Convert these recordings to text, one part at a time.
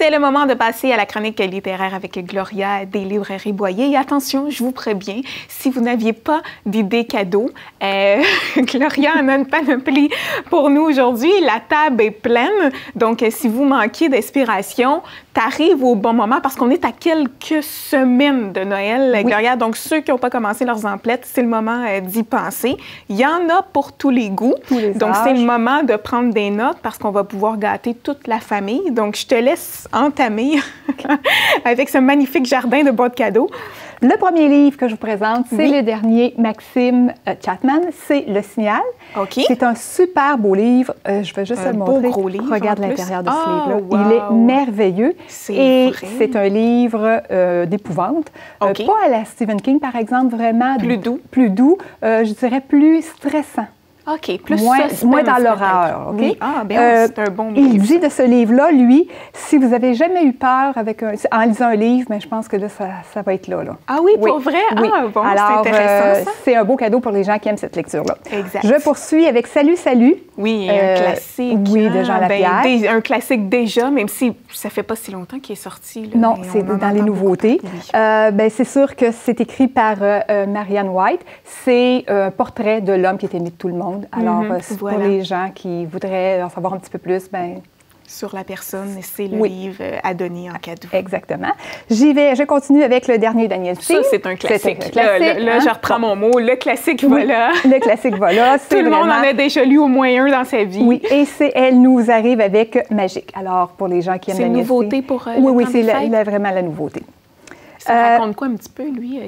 C'est le moment de passer à la chronique littéraire avec Gloria des librairies Boyer. Et attention, je vous préviens, si vous n'aviez pas d'idées cadeaux, Gloria en a une panoplie pour nous aujourd'hui. La table est pleine, donc si vous manquez d'inspiration, t'arrives au bon moment parce qu'on est à quelques semaines de Noël, oui. Gloria. Donc, ceux qui n'ont pas commencé leurs emplettes, c'est le moment d'y penser. Il y en a pour tous les goûts. Donc, c'est le moment de prendre des notes parce qu'on va pouvoir gâter toute la famille. Donc, je te laisse entamer avec ce magnifique jardin de boîtes cadeaux. Le premier livre que je vous présente, c'est le dernier Maxime Chapman, c'est Le Signal. OK. C'est un super beau livre. Je vais juste le montrer. Beau gros livre. Regarde l'intérieur de ce livre-là. Wow. Il est merveilleux. Et vrai. c'est un livre d'épouvante. Okay. Pas à la Stephen King, par exemple, vraiment. Plus doux. Plus doux. Je dirais plus stressant. OK, plus moins dans l'horreur, OK? Oui. Ah, bien, c'est un bon livre. Il dit de ce livre-là, lui, si vous avez jamais eu peur en lisant un livre, mais je pense que là, ça va être là. Ah oui, pour vrai? Oui. Ah, bon, alors, c'est intéressant, ça. C'est un beau cadeau pour les gens qui aiment cette lecture-là. Exact. Je poursuis avec Salut, salut. Oui, un classique. Oui, de Jean Lapierre. Un classique déjà, même si ça fait pas si longtemps qu'il est sorti. Là, non, c'est dans les nouveautés. Oui. C'est sûr que c'est écrit par Marianne White. C'est un portrait de l'homme qui est aimé de tout le monde. Alors, pour les gens qui voudraient en savoir un petit peu plus, sur la personne, c'est le livre à donner en cadeau. Exactement. Je continue avec le dernier Daniel Steele. Ça, c'est un classique. C'est un classique. Là, je reprends mon mot. Le classique, voilà. Le classique, voilà. Tout le monde en a déjà lu au moins un dans sa vie. Oui, et elle nous arrive avec Magique. Alors, pour les gens qui aiment Daniel Steele. C'est une nouveauté pour Oui, c'est vraiment la nouveauté. Ça raconte quoi un petit peu, lui,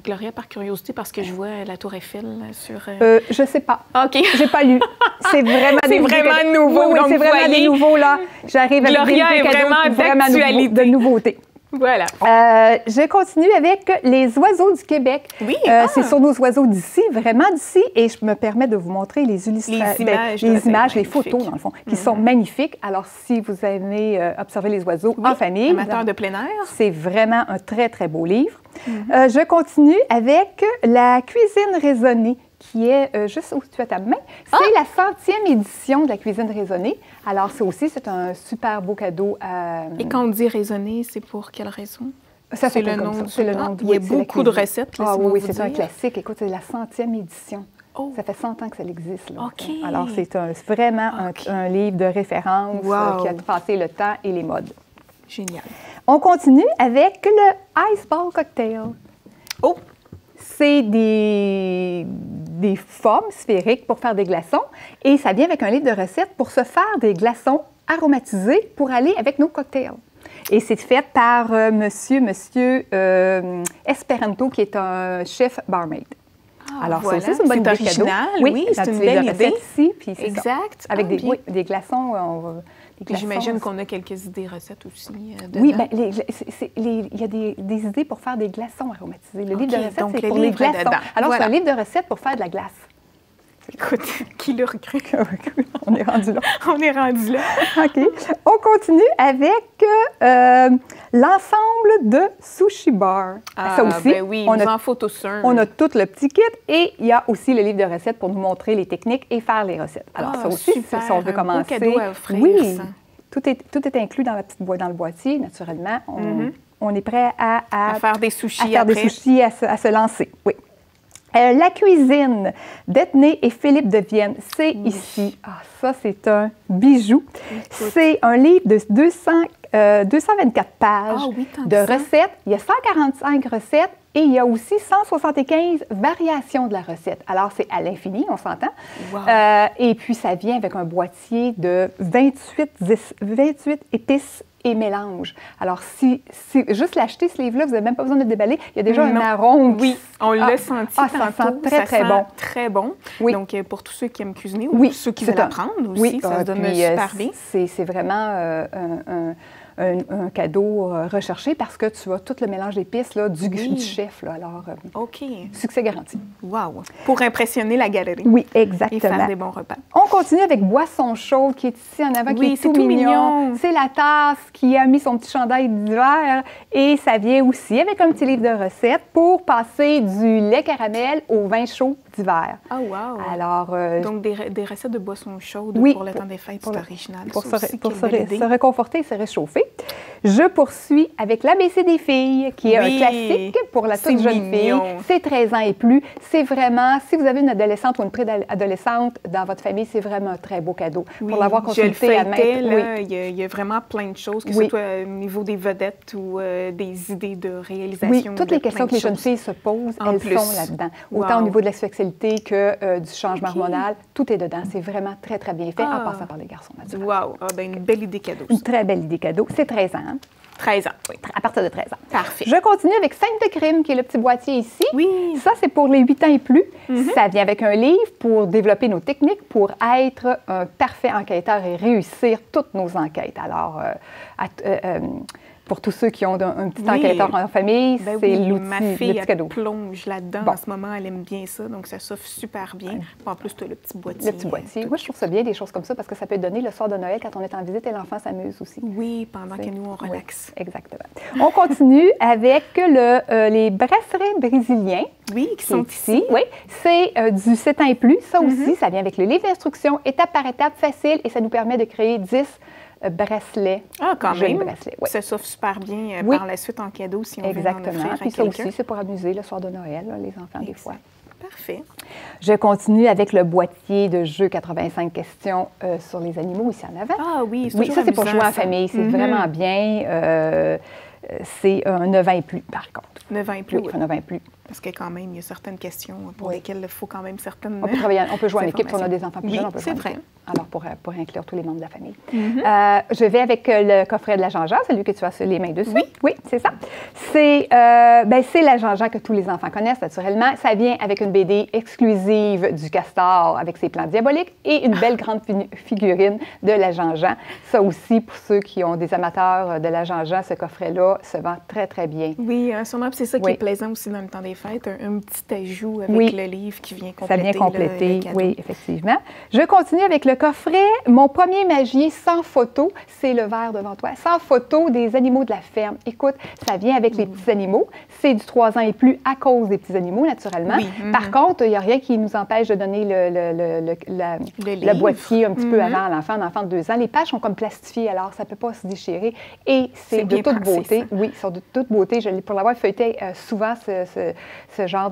Gloria, par curiosité, parce que je vois la Tour Eiffel sur... Je sais pas. OK. J'ai pas lu. C'est vraiment nouveau. Oui, c'est vraiment des nouveaux, là. J'arrive avec Gloria des cadeaux vraiment de nouveautés. Voilà. Je continue avec Les oiseaux du Québec. Oui. C'est sur nos oiseaux d'ici, vraiment d'ici, et je me permets de vous montrer les illustrations, les photos, dans le fond, qui sont magnifiques. Alors, si vous aimez observer les oiseaux en famille, amateur de plein air, c'est vraiment un très, très beau livre. Je continue avec La cuisine raisonnée, qui est juste où tu as ta main. C'est la 100e édition de la cuisine raisonnée. Alors, c'est un super beau cadeau. Et quand on dit raisonner, c'est pour quelle raison? Ça, c'est le nom. C'est le nom. Il y a beaucoup de recettes. Oui, c'est un classique. Écoute, c'est la 100e édition. Oh. Ça fait 100 ans que ça existe. Là. OK. Alors, c'est vraiment un livre de référence qui a passé le temps et les modes. Génial. On continue avec le Ice Ball Cocktail. Oh! C'est des formes sphériques pour faire des glaçons et ça vient avec un livre de recettes pour se faire des glaçons aromatisés pour aller avec nos cocktails. Et c'est fait par monsieur Esperanto, qui est un chef barmaid. Alors, voilà. Ça aussi, c'est une bonne idée original. Oui, c'est une belle idée. Ici, puis exact. Avec des glaçons. J'imagine qu'on a quelques idées recettes aussi. Dedans. Oui, il y a des idées pour faire des glaçons aromatisés. Le livre de recettes, c'est pour les glaçons. Alors, c'est un livre de recettes pour faire de la glace. Écoute, qui l'aurait cru? On est rendu là. On est rendu là. OK. On continue avec l'ensemble de Sushi Bar. Ça aussi, oui, on en faut tous un. On a tout le petit kit et il y a aussi le livre de recettes pour nous montrer les techniques et faire les recettes. Alors, ça aussi, si on veut commencer. Un beau cadeau à offrir, oui, ça. Tout est inclus dans la petite boîte, dans le boîtier, naturellement. On est prêt à faire des sushis à faire des sushis, à se lancer. Oui. La cuisine d'Ethné et Philippe de Vienne, c'est ici. Ça, c'est un bijou. C'est un livre de 224 pages de recettes. Il y a 145 recettes et il y a aussi 175 variations de la recette. Alors, c'est à l'infini, on s'entend. Wow. Et puis, ça vient avec un boîtier de 28 épices et mélange. Alors, si juste l'acheter, ce livre-là, vous n'avez même pas besoin de le déballer. Il y a déjà un arôme. Oui, on l'a senti. Ça sent très, très bon. Très bon. Oui. Donc, pour tous ceux qui aiment cuisiner ou ceux qui veulent apprendre aussi, ça se donne super bien. C'est vraiment un cadeau recherché parce que tu as tout le mélange d'épices du chef. Là. Alors, succès garanti. Wow! Pour impressionner la galerie. Oui, exactement. Et faire des bons repas. On continue avec Boisson chaude qui est ici en avant, qui est tout mignon. C'est la tasse qui a mis son petit chandail d'hiver et ça vient aussi avec un petit livre de recettes pour passer du lait caramel au vin chaud d'hiver. Ah, wow! Alors, donc, des recettes de boissons chaudes pour le temps des fêtes, c'est original. Pour se réconforter et se réchauffer. trouver. Je poursuis avec l'ABC des filles, qui est un classique pour la toute jeune fille. C'est 13 ans et plus. C'est vraiment, si vous avez une adolescente ou une préadolescente dans votre famille, c'est vraiment un très beau cadeau. Pour l'avoir consulté à mettre. Il y a vraiment plein de choses, que ce soit au niveau des vedettes ou des idées de réalisation. Oui, toutes les questions que les jeunes filles se posent, elles sont là-dedans. Autant au niveau de la sexualité que du changement hormonal, tout est dedans. C'est vraiment très, très bien fait en passant par les garçons, naturellement. Wow! Une belle idée cadeau. Une très belle idée cadeau. C'est 13 ans. 13 ans, oui. À partir de 13 ans. Parfait. Je continue avec Scène de crime, qui est le petit boîtier ici. Oui. Ça, c'est pour les 8 ans et plus. Ça vient avec un livre pour développer nos techniques, pour être un parfait enquêteur et réussir toutes nos enquêtes. Alors, pour tous ceux qui ont un petit enquêteur en famille, c'est l'outil, ma fille, le petit cadeau. Elle plonge là-dedans en ce moment. Elle aime bien ça, donc ça s'offre super bien. En plus, tu as le petit boîtier. Le petit boîtier. Moi, je trouve ça bien, des choses comme ça, parce que ça peut donner le soir de Noël quand on est en visite et l'enfant s'amuse aussi. Oui, pendant que nous, on relaxe. Oui, exactement. On continue avec les bracelets brésiliens. Oui, qui sont ici. Oui, c'est du 7 ans et plus. Ça aussi, ça vient avec le livre d'instruction, étape par étape, facile, et ça nous permet de créer 10 bracelets. Ah, quand même. Bracelets, oui. Ça s'offre super bien par la suite en cadeau si on veut en offrir à quelqu'un. Puis ça aussi, c'est pour amuser le soir de Noël, là, les enfants, des fois. Parfait. Je continue avec le boîtier de jeu 85 questions sur les animaux ici en avant. Ah oui, oui, ça, c'est pour jouer en famille. C'est vraiment bien. C'est un 9 ans et plus, par contre. 9 ans et plus, oui. 9 ans et plus. Parce que quand même, il y a certaines questions pour lesquelles il faut quand même certaines... On peut jouer en équipe si on a des enfants plus jeunes. C'est vrai. Alors, pour inclure tous les membres de la famille. Je vais avec le coffret de la Jean-Jean, celui que tu as sur les mains dessus. Oui, c'est ça. C'est la Jean-Jean que tous les enfants connaissent, naturellement. Ça vient avec une BD exclusive du castor avec ses plans diaboliques et une belle grande figurine de la Jean-Jean. Ça aussi, pour ceux qui ont des amateurs de la Jean-Jean, ce coffret-là se vend très, très bien. Oui, sûrement. C'est ça qui est plaisant aussi dans le temps des fêtes, un petit ajout avec le livre qui vient compléter. Ça vient compléter, oui, effectivement. Je continue avec le coffret. Mon premier magier sans photo, c'est le verre devant toi. Sans photo des animaux de la ferme. Écoute, ça vient avec les petits animaux. C'est du 3 ans et plus à cause des petits animaux, naturellement. Oui. Par contre, il n'y a rien qui nous empêche de donner le boîtier un petit peu avant à l'enfant, un enfant de 2 ans. Les pages sont comme plastifiées, alors ça ne peut pas se déchirer. Et c'est de toute beauté. Ça. Oui, c'est de toute beauté. Pour l'avoir feuilleté souvent, ce genre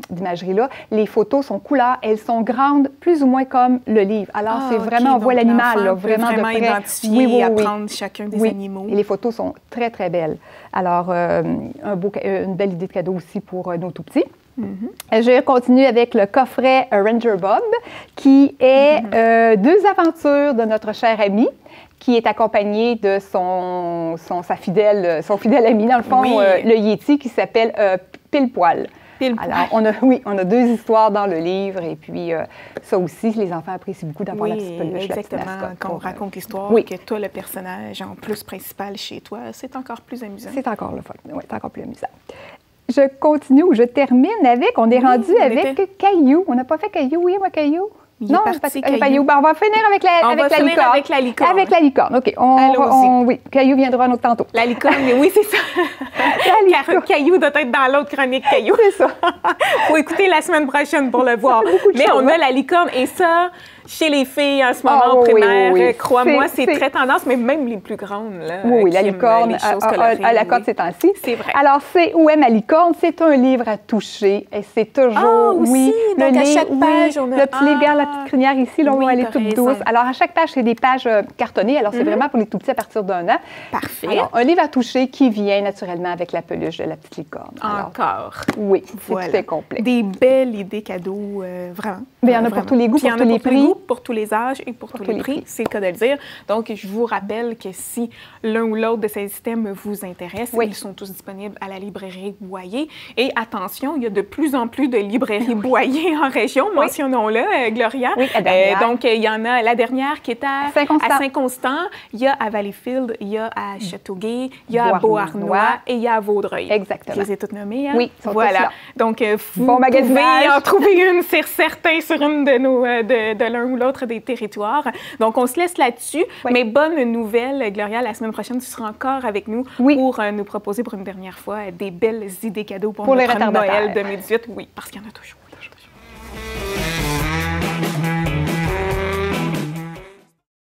d'imagerie-là. Les photos sont couleurs, elles sont grandes, plus ou moins comme le livre. Alors, c'est vraiment, on voit l'animal, vraiment de près. Identifier et apprendre chacun des animaux. Et les photos sont très, très belles. Alors, une belle idée de cadeau aussi pour nos tout-petits. Je continue avec le coffret Ranger Bob, qui est 2 aventures de notre cher ami, qui est accompagné de son fidèle ami, dans le fond, le Yéti, qui s'appelle Pile-Poil. Alors, on a 2 histoires dans le livre, et puis ça aussi, les enfants apprécient beaucoup d'avoir la petite peluche, exactement. La petite mascotte. Quand on raconte l'histoire, que toi, le personnage en plus principal chez toi, c'est encore plus amusant. C'est encore le fun, oui, c'est encore plus amusant. Je continue, ou je termine avec, on est rendu avec Caillou. On n'a pas fait Caillou, oui, moi, Caillou? Non, Caillou. On va finir avec la licorne. Avec la licorne, OK. Oui, Caillou viendra un autre tantôt. La licorne, oui, c'est ça. Caillou doit être dans l'autre chronique Caillou. C'est ça. Faut écouter la semaine prochaine pour le voir. Mais on a la licorne, et ça, chez les filles en ce moment en primaire, crois-moi, c'est très tendance, mais même les plus grandes. Là, oui, la licorne à la cote ces temps-ci. C'est vrai. Alors, c'est Où est ma licorne? C'est un livre à toucher, et c'est toujours, donc à chaque page, on a... Le petit livre, la petite crinière ici, là, on va aller toute douce. Alors, à chaque page, c'est des pages cartonnées. Alors, c'est vraiment pour les tout-petits à partir d'1 an. Parfait. Alors, un livre à toucher qui vient naturellement avec la peluche de la petite licorne. Encore. Oui, c'est tout est complet. Des belles idées cadeaux, vraiment. Mais il y en a pour tous les goûts, pour tous les prix. Pour tous les âges et pour tous les prix, c'est le cas de le dire. Donc, je vous rappelle que si l'un ou l'autre de ces systèmes vous intéresse, ils sont tous disponibles à la librairie Boyer. Et attention, il y a de plus en plus de librairies Boyer en région, mentionnons-le, Gloria. Oui, donc, il y en a la dernière qui est à Saint-Constant, il y a à Valleyfield, il y a à Châteauguay, il y a à Beauharnois et il y a à Vaudreuil. Exactement. Je les ai toutes nommées, hein? Oui, voilà. Donc, vous pouvez en trouver une, c'est certain, sur une de l'un ou l'autre des territoires. Donc, on se laisse là-dessus. Mais bonne nouvelle, Gloria, la semaine prochaine, tu seras encore avec nous pour nous proposer pour une dernière fois des belles idées cadeaux pour notre Noël 2018. Oui, parce qu'il y en a toujours.